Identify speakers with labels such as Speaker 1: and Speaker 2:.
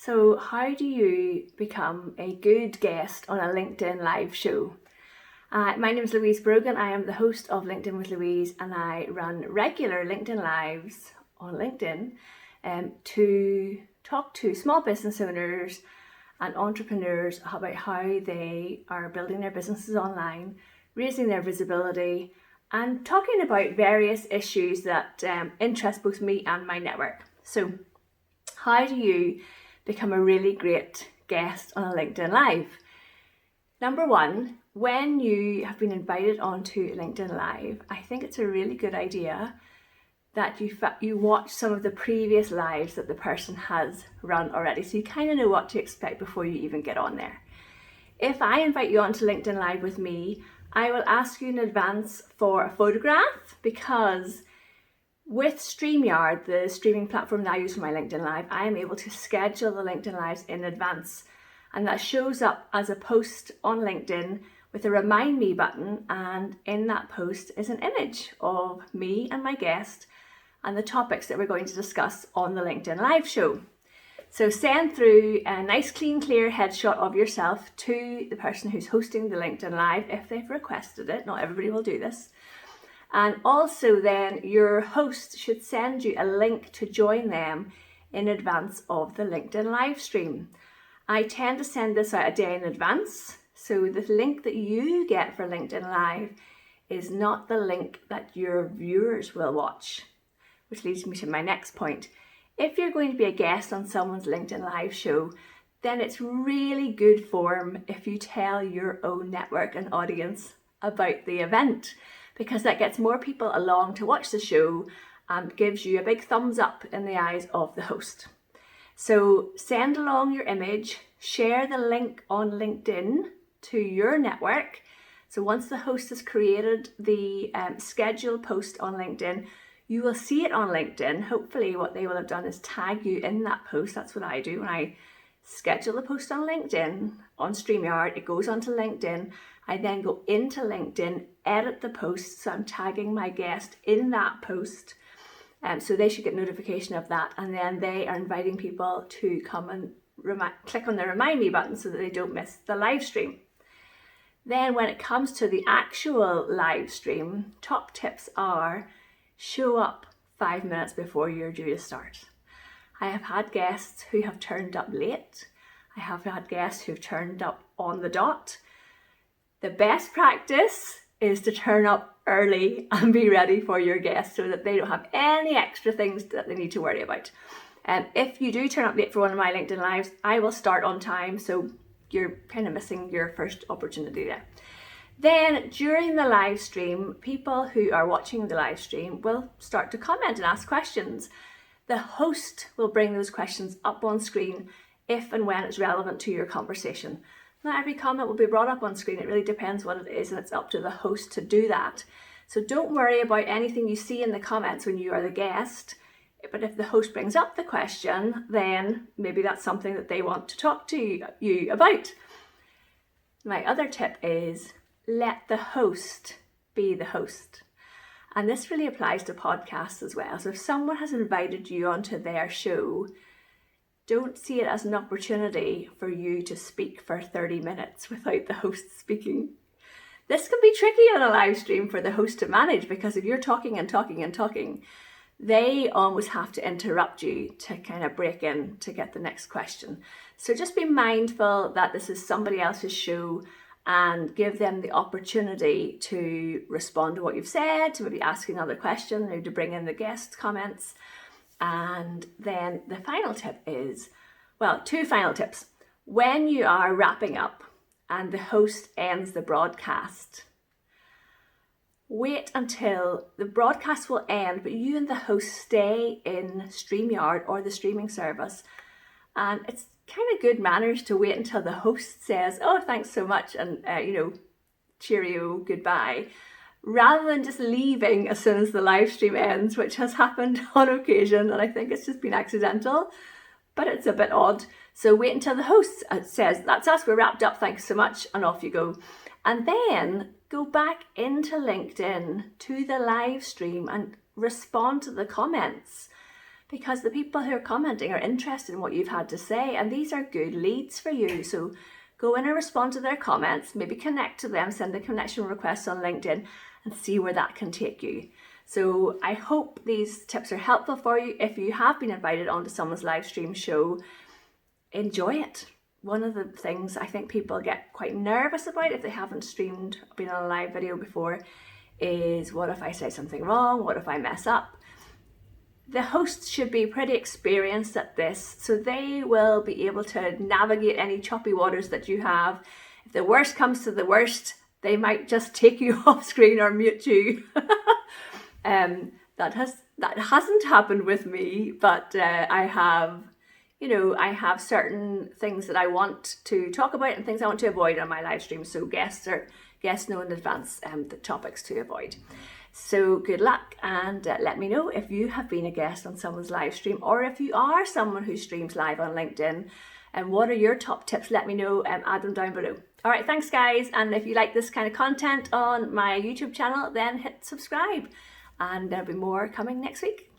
Speaker 1: So how do you become a good guest on a LinkedIn live show? My name is Louise Brogan. I am the host of LinkedIn with Louise, and I run regular LinkedIn Lives on LinkedIn to talk to small business owners and entrepreneurs about how they are building their businesses online, raising their visibility, and talking about various issues that interest both me and my network. So how do you become a really great guest on a LinkedIn Live? Number one, when you have been invited onto LinkedIn Live, I think it's a really good idea that you watch some of the previous lives that the person has run already, so you kind of know what to expect before you even get on there. If I invite you onto LinkedIn Live with me, I will ask you in advance for a photograph, because with StreamYard, the streaming platform that I use for my LinkedIn Live, I am able to schedule the LinkedIn Lives in advance, and that shows up as a post on LinkedIn with a remind me button, and in that post is an image of me and my guest and the topics that we're going to discuss on the LinkedIn Live show. So send through a nice, clean, clear headshot of yourself to the person who's hosting the LinkedIn Live if they've requested it. Not everybody will do this. And also then your host should send you a link to join them in advance of the LinkedIn live stream. I tend to send this out a day in advance, so the link that you get for LinkedIn Live is not the link that your viewers will watch, which leads me to my next point. If you're going to be a guest on someone's LinkedIn Live show, then it's really good form if you tell your own network and audience about the event, because that gets more people along to watch the show and gives you a big thumbs up in the eyes of the host. So send along your image, share the link on LinkedIn to your network. So once the host has created the scheduled post on LinkedIn, you will see it on LinkedIn. Hopefully what they will have done is tag you in that post. That's what I do when I schedule a post on LinkedIn, on StreamYard. It goes onto LinkedIn. I then go into LinkedIn, edit the post, so I'm tagging my guest in that post. So they should get notification of that, and then they are inviting people to come and click on the remind me button so that they don't miss the live stream. Then when it comes to the actual live stream, top tips are: show up 5 minutes before you're due to start. I have had guests who have turned up late. I have had guests who've turned up on the dot. The best practice is to turn up early and be ready for your guests so that they don't have any extra things that they need to worry about. And if you do turn up late for one of my LinkedIn Lives, I will start on time, so you're kind of missing your first opportunity there. Then during the live stream, people who are watching the live stream will start to comment and ask questions. The host will bring those questions up on screen if and when it's relevant to your conversation. Not every comment will be brought up on screen. It really depends what it is, and it's up to the host to do that. So don't worry about anything you see in the comments when you are the guest. But if the host brings up the question, then maybe that's something that they want to talk to you about. My other tip is let the host be the host. And this really applies to podcasts as well. So if someone has invited you onto their show, don't see it as an opportunity for you to speak for 30 minutes without the host speaking. This can be tricky on a live stream for the host to manage, because if you're talking and talking and talking, they always have to interrupt you to kind of break in to get the next question. So just be mindful that this is somebody else's show, and give them the opportunity to respond to what you've said, to maybe ask another question, maybe to bring in the guest comments. And then the final tip is, well, two final tips. When you are wrapping up and the host ends the broadcast, wait until the broadcast will end, but you and the host stay in StreamYard or the streaming service. And it's kind of good manners to wait until the host says, "Oh, thanks so much," and cheerio, goodbye, rather than just leaving as soon as the live stream ends, which has happened on occasion, and I think it's just been accidental, but it's a bit odd. So wait until the host says, "That's us, we're wrapped up, thanks so much," and off you go. And then go back into LinkedIn to the live stream and respond to the comments. because the people who are commenting are interested in what you've had to say, and these are good leads for you. So go in and respond to their comments, maybe connect to them, send a connection request on LinkedIn and see where that can take you. So I hope these tips are helpful for you. If you have been invited onto someone's live stream show, enjoy it. One of the things I think people get quite nervous about if they haven't streamed, been on a live video before, is what if I say something wrong? What if I mess up? The hosts should be pretty experienced at this, so they will be able to navigate any choppy waters that you have. If the worst comes to the worst, they might just take you off screen or mute you. That hasn't happened with me, but I have certain things that I want to talk about and things I want to avoid on my live stream. So guests know in advance the topics to avoid. So good luck, and let me know if you have been a guest on someone's live stream, or if you are someone who streams live on LinkedIn, and what are your top tips? Let me know, add them down below. All right, thanks guys, and if you like this kind of content on my YouTube channel, then hit subscribe, and there'll be more coming next week.